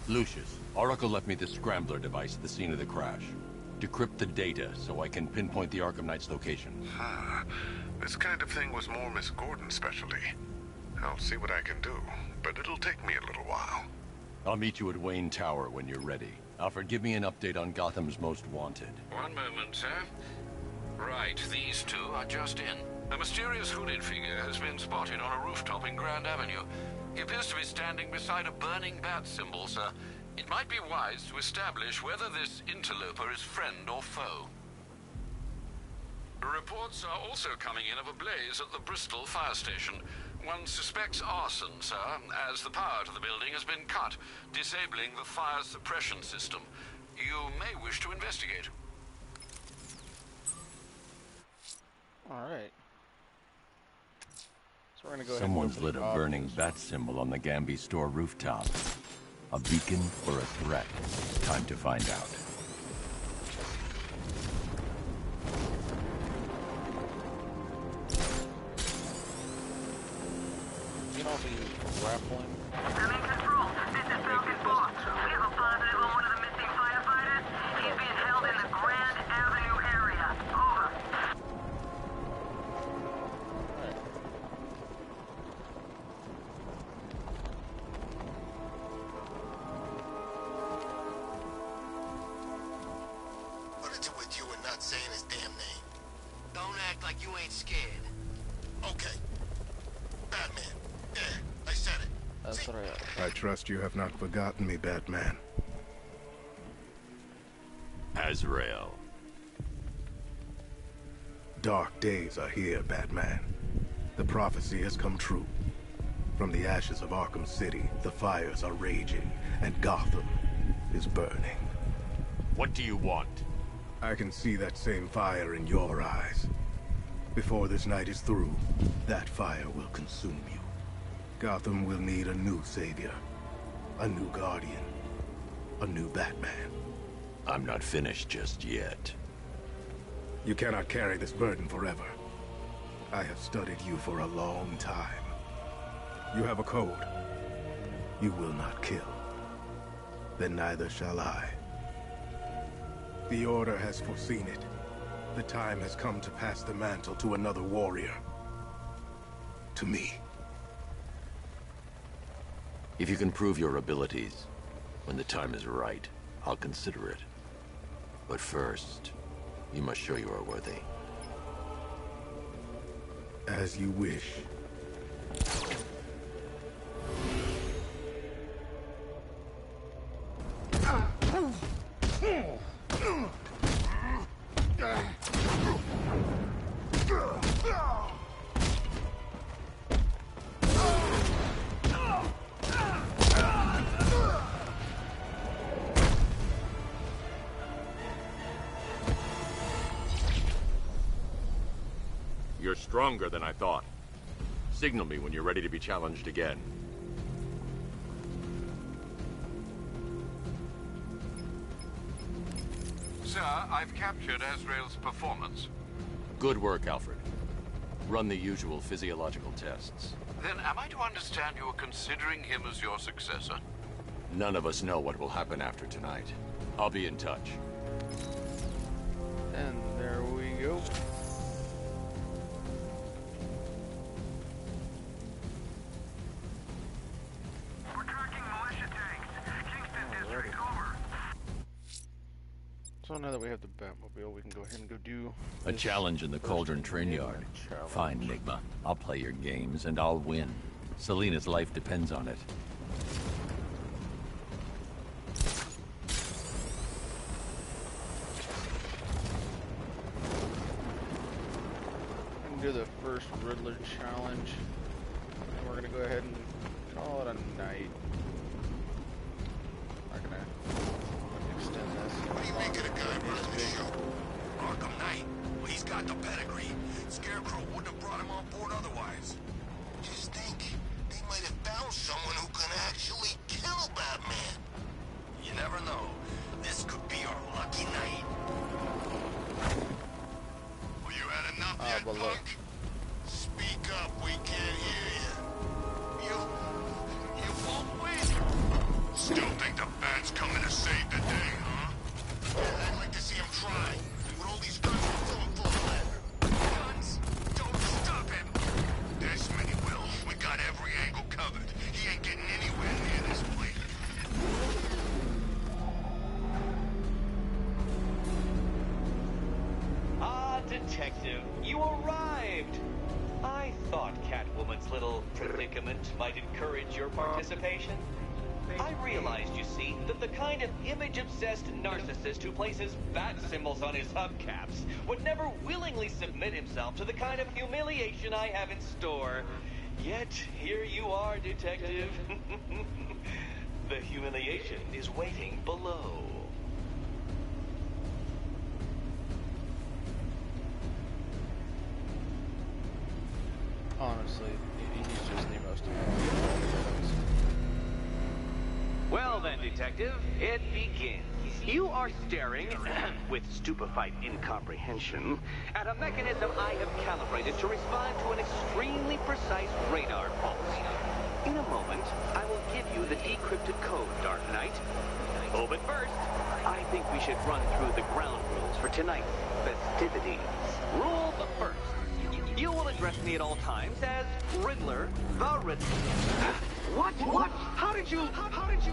Lucius, Oracle left me the scrambler device at the scene of the crash. Decrypt the data so I can pinpoint the Arkham Knight's location. This kind of thing was more Miss Gordon's specialty. I'll see what I can do, but it'll take me a little while. I'll meet you at Wayne Tower when you're ready. Alfred, give me an update on Gotham's Most Wanted. One moment, sir. Right, these two are just in. A mysterious hooded figure has been spotted on a rooftop in Grand Avenue. He appears to be standing beside a burning bat symbol, sir. It might be wise to establish whether this interloper is friend or foe. Reports are also coming in of a blaze at the Bristol fire station. One suspects arson, sir, as the power to the building has been cut, disabling the fire suppression system. You may wish to investigate. Alright. So we're gonna go Someone's ahead lit and a burning bat symbol on the Gamby store rooftop. A beacon or a threat? Time to find out. You can also use grappling. I'm in control. This is Falcon 4. We have a positive on one of the missing firefighters. He's being held in the Grand Avenue area. Over. What is it with you and not saying his damn name? Don't act like you ain't scared. Okay. Batman. There, I said it. That's what I trust you have not forgotten me, Batman. Azrael. Dark days are here, Batman. The prophecy has come true. From the ashes of Arkham City, the fires are raging, and Gotham is burning. What do you want? I can see that same fire in your eyes. Before this night is through, that fire will consume you. Gotham will need a new savior, a new guardian, a new Batman. I'm not finished just yet. You cannot carry this burden forever. I have studied you for a long time. You have a code. You will not kill. Then neither shall I. The Order has foreseen it. The time has come to pass the mantle to another warrior. To me. If you can prove your abilities, when the time is right, I'll consider it. But first, you must show you are worthy. As you wish. You're stronger than I thought. Signal me when you're ready to be challenged again. Sir, I've captured Azrael's performance. Good work, Alfred. Run the usual physiological tests. Then am I to understand you are considering him as your successor? None of us know what will happen after tonight. I'll be in touch. And there we go. We're tracking militia tanks. Kingston District, over. So now that we have the Batmobile, we can go ahead and go do A challenge in the Cauldron train yard. Fine, Enigma. I'll play your games, and I'll win. Selina's life depends on it. do the first Riddler challenge. And we're gonna go ahead and call it a night. Not gonna extend this. What do you make of the guy running the show? Arkham Knight. Well, he's got the pedigree. Scarecrow wouldn't have brought him on board otherwise. Just think, they might have found someone who can actually kill Batman. You never know. This could be our lucky night. Well, you had enough yet, punk? Speak up, we can't hear you. You won't win. Still think the Bat's coming to save the day, huh? Yeah, I'd like to see him try. With all these guns, we'll fill him full of lead. Guns? Don't stop him! Desmond, he will. We got every angle covered. He ain't getting anywhere near this place. Ah, Detective, you arrived! I thought Catwoman's little predicament might encourage your participation. I realized, you see, that the kind of image-obsessed narcissist who places bat symbols on his hubcaps would never willingly submit himself to the kind of humiliation I have in store. Yet, here you are, Detective. The humiliation is waiting below. Honestly, he's just the most annoying. Well then, Detective, it begins. You are staring, with stupefied incomprehension, at a mechanism I have calibrated to respond to an extremely precise radar pulse. In a moment, I will give you the decrypted code, Dark Knight. Oh, but first, I think we should run through the ground rules for tonight's festivities. Rule the first. You will address me at all times as Riddler, the Riddler. What? How did you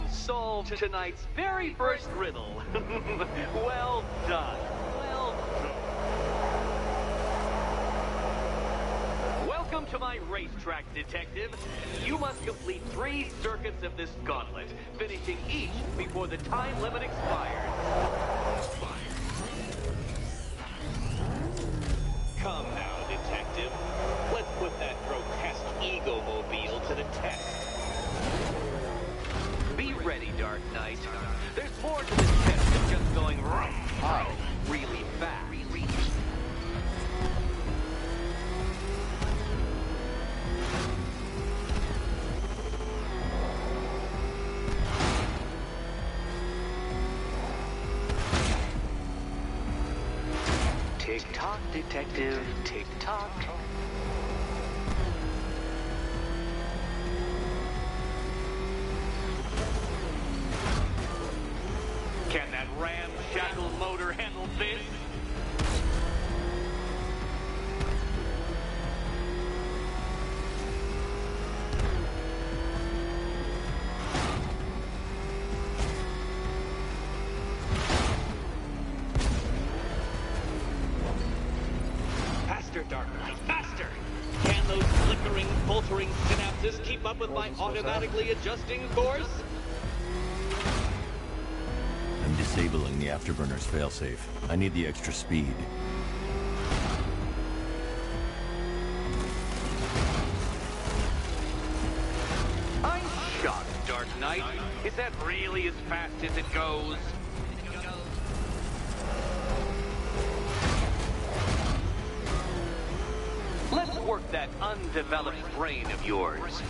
solve tonight's very first riddle? Well done. Welcome to my racetrack, Detective. You must complete 3 circuits of this gauntlet, finishing each before the time limit expires. Come now, Detective. Let's put that grotesque ego-mobile to the test. Be ready, Dark Knight. There's more to this test than just going really fast. Tick-tock, Detective, tick-tock. Can that ramshackle motor handle this? Faster, Dark Knight, faster! Can those flickering, faltering synapses keep up with my automatically adjusting course? I'm disabling the afterburner's failsafe. I need the extra speed. I'm shocked, Dark Knight. Is that really as fast as it goes? Let's work that undeveloped brain of yours.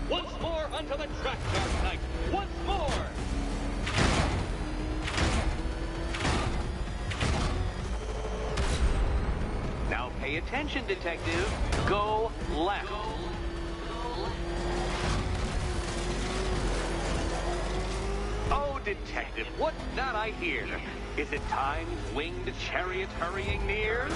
Once more onto the track, Dark Knight. Once more! Now pay attention, Detective. Go left. Oh, Detective, what's that I hear? Is it time's winged chariot hurrying near?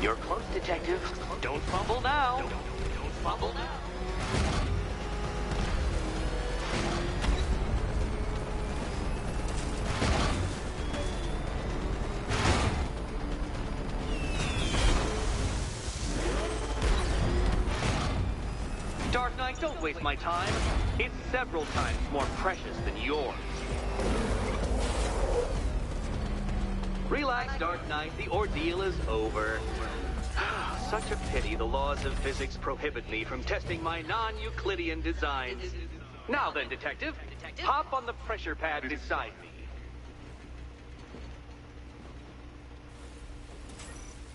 You're close, Detective. Don't fumble now. Don't fumble now. Dark Knight, don't waste my time. It's several times more precious than yours. Relax, Dark Knight. The ordeal is over. Such a pity the laws of physics prohibit me from testing my non-Euclidean designs. Now then, Detective, hop on the pressure pad beside me.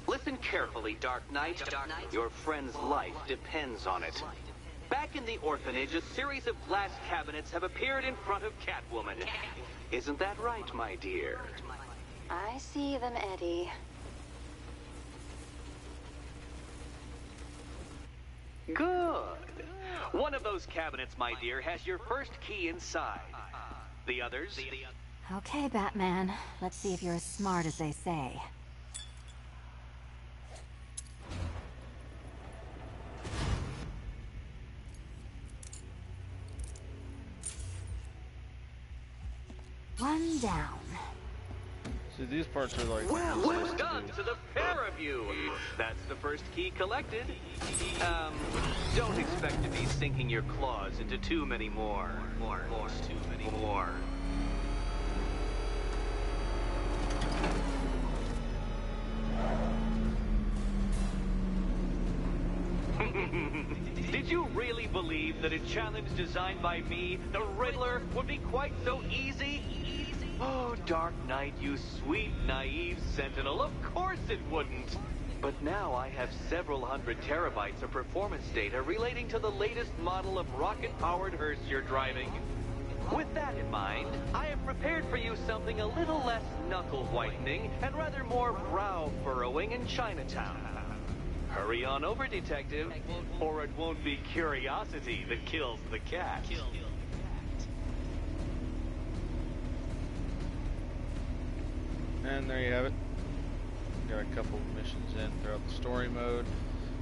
Listen carefully, Dark Knight. Your friend's life depends on it. Back in the orphanage, a series of glass cabinets have appeared in front of Catwoman. Isn't that right, my dear? I see them, Eddie. Good. One of those cabinets, my dear, has your first key inside. The others? Okay, Batman. Let's see if you're as smart as they say. One down. See, these parts are like... Well done to the pair of you. That's the first key collected. Don't expect to be sinking your claws into too many more. Did you really believe that a challenge designed by me, the Riddler, would be quite so easy? Oh, Dark Knight, you sweet, naive sentinel, of course it wouldn't. But now I have several hundred terabytes of performance data relating to the latest model of rocket-powered hearse you're driving. With that in mind, I have prepared for you something a little less knuckle-whitening and rather more brow-furrowing in Chinatown. Hurry on over, detective, or it won't be curiosity that kills the cat. And there you have it. Got a couple of missions in throughout the story mode.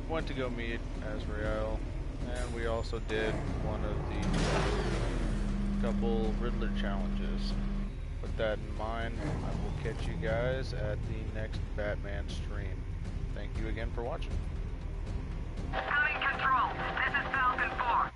Went to go meet Azrael, and we also did one of the couple Riddler challenges. With that in mind, I will catch you guys at the next Batman stream. Thank you again for watching. Coming control. This is Falcon 4.